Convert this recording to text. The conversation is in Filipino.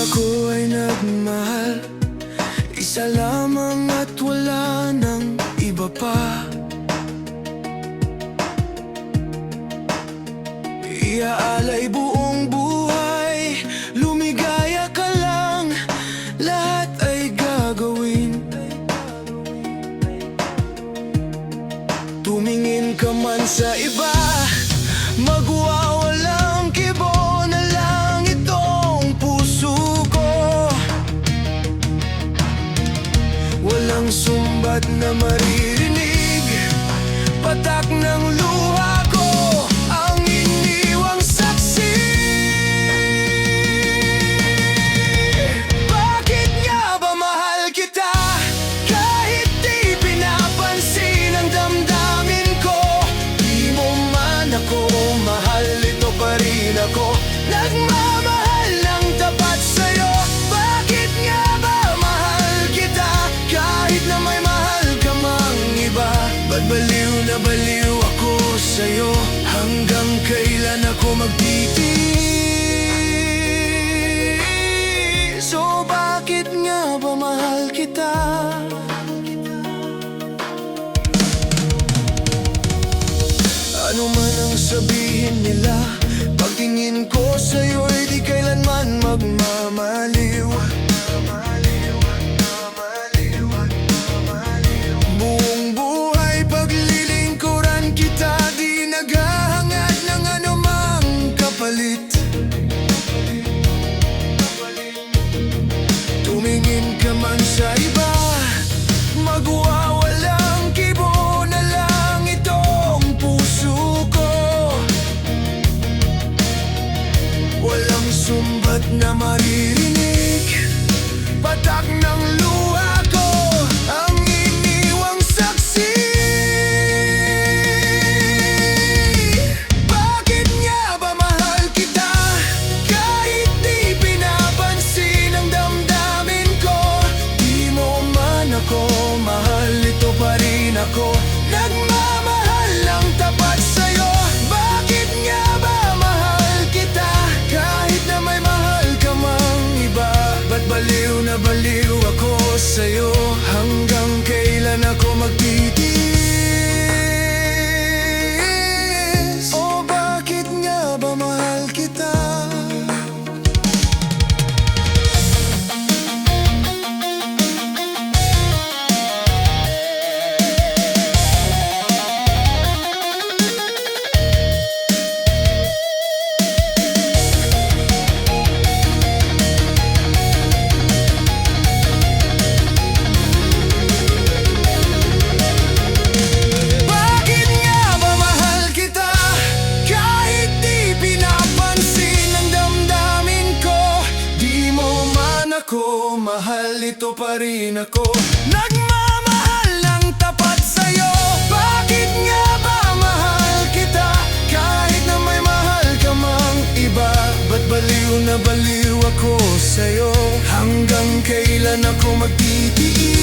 ako ay nagmahal, isa lamang at wala nang iba pa. Iaalay buong buhay, lumigaya ka lang, lahat ay gagawin. Tumingin ka man sa iba, magwawalang kibo na lang itong puso ko. Walang sumbat na maririnig, patak ng luha ko ang iniwang saksi. Bakit nga ba mahal kita, kahit di pinapansin ang damdamin ko? Di mo man ako mahal, ito pa rin ako, nagmamahal ng tapat sa'yo. Bakit nga ba mahal kita, kahit na may mahal ka mang iba? Ba't baliw na baliw ako sa'yo, hanggang kailan ako magtitiis? So bakit nga ba mahal kita? Ano man ang sabihin nila, pagtingin ko sa'yo'y di kailanman magmamaliw. Buong buhay paglilingkuran kita, di naghahangad ng anumang kapalit. Tumingin ka man sa iba, magwawalang kibo na lang itong puso ko. Walang sumbat na maririnig, patak ng luha ko ang iniwang saksi. Bakit nga ba mahal kita, kahit di pinapansin ang damdamin ko? Di mo man ako mahal, ito pa rin ako, nagmamahal ng tapat sa'yo. Bakit nga ba mahal kita, kahit na may mahal ka mang iba? Ba't baliw na baliw ako sa'yo, hanggang kailan ako magtitiis? O bakit nga ba mahal kita? Bakit nga ba mahal kita, kahit di pinapansin ang damdamin ko? Di mo man ako mahal, ito pa rin ako, nagmamahal ng tapat sa'yo. Bakit nga ba mahal kita, kahit na may mahal ka mang iba? Ba't baliw na baliw ako sa'yo, hanggang kailan ako magtitiis?